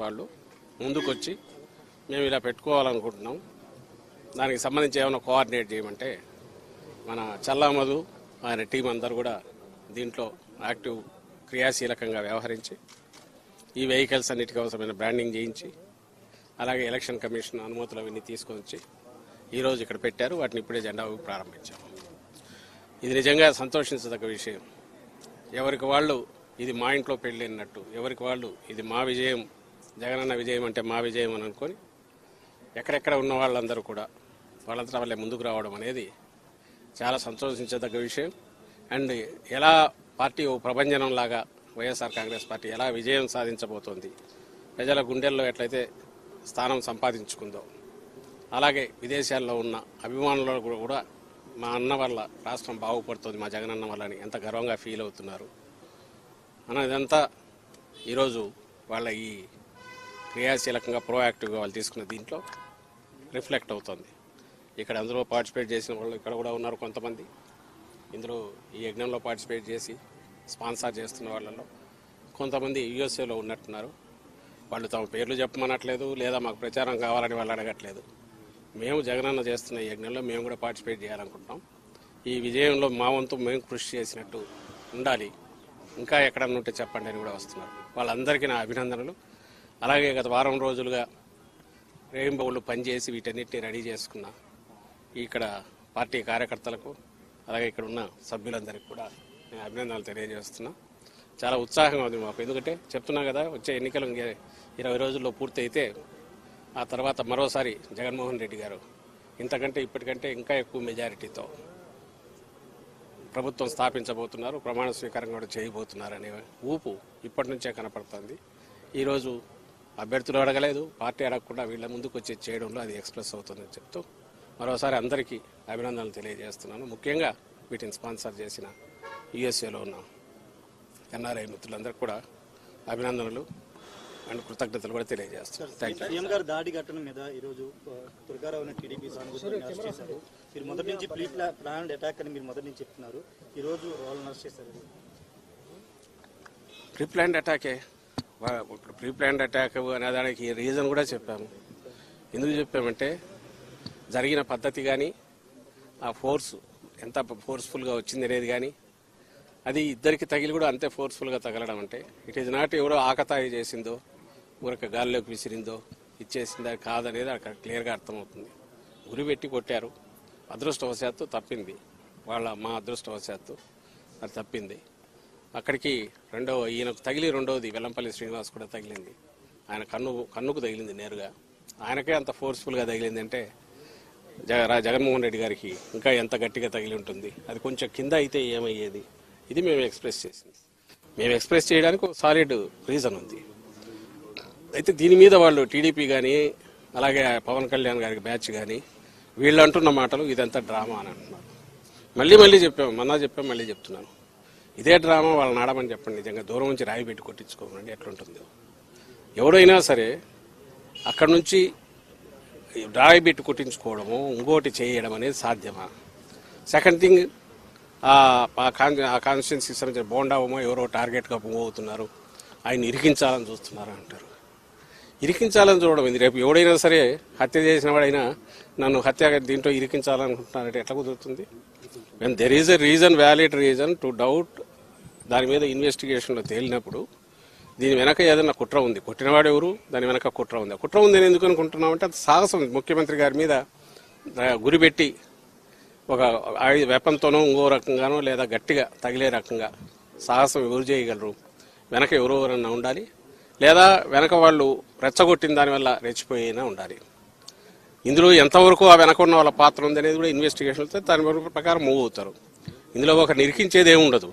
వాళ్ళు ముందుకొచ్చి మేము ఇలా పెట్టుకోవాలనుకుంటున్నాం, దానికి సంబంధించి ఏమైనా కోఆర్డినేట్ చేయమంటే మన చల్లామధు ఆయన టీం అందరూ కూడా దీంట్లో యాక్టివ్ క్రియాశీలకంగా వ్యవహరించి ఈ వెహికల్స్ అన్నిటికీ అవసరమైన బ్రాండింగ్ చేయించి అలాగే ఎలక్షన్ కమిషన్ అనుమతులు అవన్నీ తీసుకొని వచ్చి ఈరోజు ఇక్కడ పెట్టారు. వాటిని ఇప్పుడే జెండా ఊపి ప్రారంభించాము. ఇది నిజంగా సంతోషించదగ్గ విషయం. ఎవరికి వాళ్ళు ఇది మా ఇంట్లో పెళ్ళినట్టు, ఎవరికి వాళ్ళు ఇది మా విజయం, జగనన్న విజయం అంటే మా విజయం అని అనుకొని ఎక్కడెక్కడ ఉన్న వాళ్ళందరూ కూడా వాళ్ళంతా వాళ్ళే ముందుకు రావడం అనేది చాలా సంతోషించదగ్గ విషయం. అండ్ ఎలా పార్టీ ఓ ప్రభంజనంలాగా వైఎస్ఆర్ కాంగ్రెస్ పార్టీ ఎలా విజయం సాధించబోతోంది, ప్రజల గుండెల్లో ఎట్లయితే స్థానం సంపాదించుకుందో అలాగే విదేశాల్లో ఉన్న అభిమానులు కూడా మా అన్న వల్ల రాష్ట్రం బాగుపడుతుంది, మా జగనన్న వల్ల అని ఎంత గర్వంగా ఫీల్ అవుతున్నారు అన్నదంతా ఈరోజు వాళ్ళ ఈ క్రియాశీలకంగా ప్రోయాక్టివ్గా వాళ్ళు తీసుకున్న దీంట్లో రిఫ్లెక్ట్ అవుతుంది. ఇక్కడ అందులో పార్టిసిపేట్ చేసిన వాళ్ళు ఇక్కడ కూడా ఉన్నారు కొంతమంది. ఇందులో ఈ యజ్ఞంలో పార్టిసిపేట్ చేసి స్పాన్సర్ చేస్తున్న వాళ్ళలో కొంతమంది యూఎస్ఏలో ఉన్నట్టున్నారు. వాళ్ళు తమ పేర్లు చెప్పమనట్లేదు, లేదా మాకు ప్రచారం కావాలని వాళ్ళు అడగట్లేదు. మేము జగనన్న చేస్తున్న ఈ యజ్ఞంలో మేము కూడా పార్టిసిపేట్ చేయాలనుకుంటున్నాం. ఈ విజయంలో మా వంతు మేము కృషి చేసినట్టు ఉండాలి, ఇంకా ఎక్కడన్నా ఉంటే చెప్పండి అని కూడా వస్తున్నారు. వాళ్ళందరికీ నా అభినందనలు. అలాగే గత వారం రోజులుగా రేయింబౌళ్ళు పనిచేసి వీటన్నిటిని రెడీ చేసుకున్న ఇక్కడ పార్టీ కార్యకర్తలకు అలాగే ఇక్కడ ఉన్న సభ్యులందరికీ కూడా నేను అభినందనలు తెలియజేస్తున్నా. చాలా ఉత్సాహంగా ఉంది మాకు. ఎందుకంటే చెప్తున్నా కదా, వచ్చే ఎన్నికలు 20 రోజుల్లో పూర్తి అయితే ఆ తర్వాత మరోసారి జగన్మోహన్ రెడ్డి గారు ఇంతకంటే ఇప్పటికంటే ఇంకా ఎక్కువ మెజారిటీతో ప్రభుత్వం స్థాపించబోతున్నారు, ప్రమాణ స్వీకారం కూడా చేయబోతున్నారు అనే ఊపు ఇప్పటి నుంచే కనపడుతుంది. ఈరోజు అభ్యర్థులు అడగలేదు, పార్టీ అడగకుండా వీళ్ళ ముందుకు వచ్చి చేయడంలో అది ఎక్స్ప్రెస్ అవుతుందని చెప్తూ మరోసారి అందరికీ అభినందనలు తెలియజేస్తున్నాను. ముఖ్యంగా వీటిని స్పాన్సర్ చేసిన యూఎస్ఏలో ఉన్న ఎన్ఆర్ఐ మిత్రులందరికీ కూడా అభినందనలు అండ్ కృతజ్ఞతలు కూడా తెలియజేస్తున్నారు. Thank you. సీఎం గారు దాడి ఘటన మీద ఈరోజు దుర్గారావుని టీడీపీ సానుభూతిని అరెస్ట్ చేశారు. మీరు మొదటి నుంచి ప్రీ ప్లాన్డ్ అటాక్ అని మీరు మొదటి నుంచి చెప్తున్నారు, ఈరోజు వాళ్ళని అరెస్ట్ చేశారు. ప్రీ ప్లాన్డ్ అటాకే. ప్రీ ప్లాన్డ్ అటాక్ అనేదానికి రీజన్ కూడా చెప్పాము. ఎందుకు చెప్పామంటే జరిగిన పద్ధతి కానీ ఆ ఫోర్స్ ఎంత ఫోర్స్ఫుల్గా వచ్చింది అనేది కానీ అది ఇద్దరికి తగిలి కూడా అంతే ఫోర్స్ఫుల్గా తగలడం అంటే ఇట్ ఈజ్ నాట్ ఎవరో ఆకతాయి చేసిందో ఊరక గాల్లోకి విసిరిందో ఇచ్చేసిందో కాదనేది అక్కడ క్లియర్గా అర్థమవుతుంది. గురి పెట్టి కొట్టారు, అదృష్టవశాత్తు తప్పింది, మా అదృష్టవశాత్తు అది తప్పింది. అక్కడికి ఈయనకు తగిలి రెండవది వెల్లంపల్లి శ్రీనివాస్ కూడా తగిలింది. ఆయన కన్నుకు తగిలింది నేరుగా. ఆయనకే అంత ఫోర్స్ఫుల్గా తగిలింది అంటే జగన్మోహన్ రెడ్డి గారికి ఇంకా ఎంత గట్టిగా తగిలి ఉంటుంది. అది కొంచెం కింద అయితే ఏమయ్యేది, ఇది మేము ఎక్స్ప్రెస్ చేసింది. మేము ఎక్స్ప్రెస్ చేయడానికి ఒక సాలిడ్ రీజన్ ఉంది. అయితే దీని మీద వాళ్ళు టీడీపీ కానీ అలాగే పవన్ కళ్యాణ్ గారికి బ్యాచ్ కానీ వీళ్ళు అంటున్న మాటలు ఇదంతా డ్రామా అని అంటున్నారు. మళ్ళీ చెప్పాము, మళ్ళీ చెప్తున్నాను, ఇదే డ్రామా వాళ్ళని ఆడమని చెప్పండి. నిజంగా దూరం నుంచి రాయి పెట్టి కొట్టించుకోమండి ఎట్లుంటుందో. ఎవడైనా సరే అక్కడి నుంచి రాయి పెట్టి కొట్టించుకోవడము ఇంకోటి చేయడం అనేది సాధ్యమా? సెకండ్ థింగ్, ఆ కాన్స్టిట్యున్సీకి సంబంధించిన బోండావమో ఎవరో టార్గెట్గా మూవ్ అవుతున్నారు, ఆయన ఇరికించాలని చూస్తున్నారు అంటారు. ఇరికించాలని చూడడం ఇది. రేపు ఎవడైనా సరే హత్య చేసిన వాడైనా నన్ను దీంట్లో ఇరికించాలనుకుంటున్నారంటే ఎట్లా కుదురుతుంది? When there is a reason, valid reason to doubt, దాని మీద ఇన్వెస్టిగేషన్లో తేలినప్పుడు దీని వెనక ఏదైనా కుట్ర ఉంది, కొట్టినవాడు ఎవరు, దాని వెనక కుట్ర ఉంది. కుట్ర ఉంది అని ఎందుకు అనుకుంటున్నామంటే అది సాహసం. ముఖ్యమంత్రి గారి మీద గురిపెట్టి ఒక వెపన్తోనో ఇంకో రకంగానో లేదా గట్టిగా తగిలే రకంగా సాహసం ఎవరు చేయగలరు? వెనక ఎవరెవరన్నా ఉండాలి, లేదా వెనక వాళ్ళు రెచ్చగొట్టిన దానివల్ల రెచ్చిపోయినా ఉండాలి. ఇందులో ఎంతవరకు ఆ వెనక ఉన్న వాళ్ళ పాత్ర ఉంది అనేది కూడా ఇన్వెస్టిగేషన్ వస్తే దాని ప్రకారం మూవ్ అవుతారు. ఇందులో ఒక నిరికించేది ఏముండదు.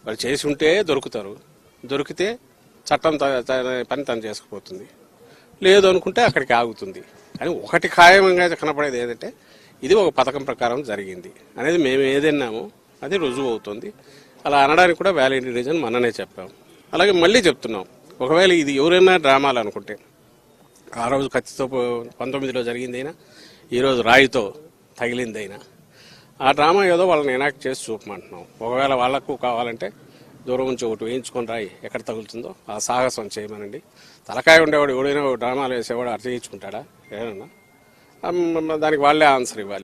వాళ్ళు చేసి ఉంటే దొరుకుతారు, దొరికితే చట్టం పని తను చేసుకుపోతుంది, లేదు అనుకుంటే అక్కడికి ఆగుతుంది. అని ఒకటి ఖాయంగా కనపడేది ఏంటంటే ఇది ఒక పథకం ప్రకారం జరిగింది అనేది మేము ఏదన్నామో అది రుజువు అవుతుంది. అలా అనడానికి కూడా వ్యాలిడ్ రీజన్ మననే చెప్పాం. అలాగే మళ్ళీ చెప్తున్నాం, ఒకవేళ ఇది ఎవరైనా డ్రామాలు అనుకుంటే ఆ రోజు కత్తితో 19లో జరిగిందైనా ఈరోజు రాయితో తగిలిందైనా ఆ డ్రామా ఏదో వాళ్ళని ఎనాక్ట్ చేసి చూపమంటున్నాం. ఒకవేళ వాళ్లకు కావాలంటే దూరం నుంచి ఒకటి వేయించుకొని రాయి ఎక్కడ తగులుతుందో ఆ సాహసం చేయమనండి. తలకాయ ఉండేవాడు ఎవడైనా డ్రామాలు వేసేవాడు అర్థం చేయించుకుంటాడా ఏమన్నా దానికి వాళ్ళే ఆన్సర్ ఇవ్వాలి.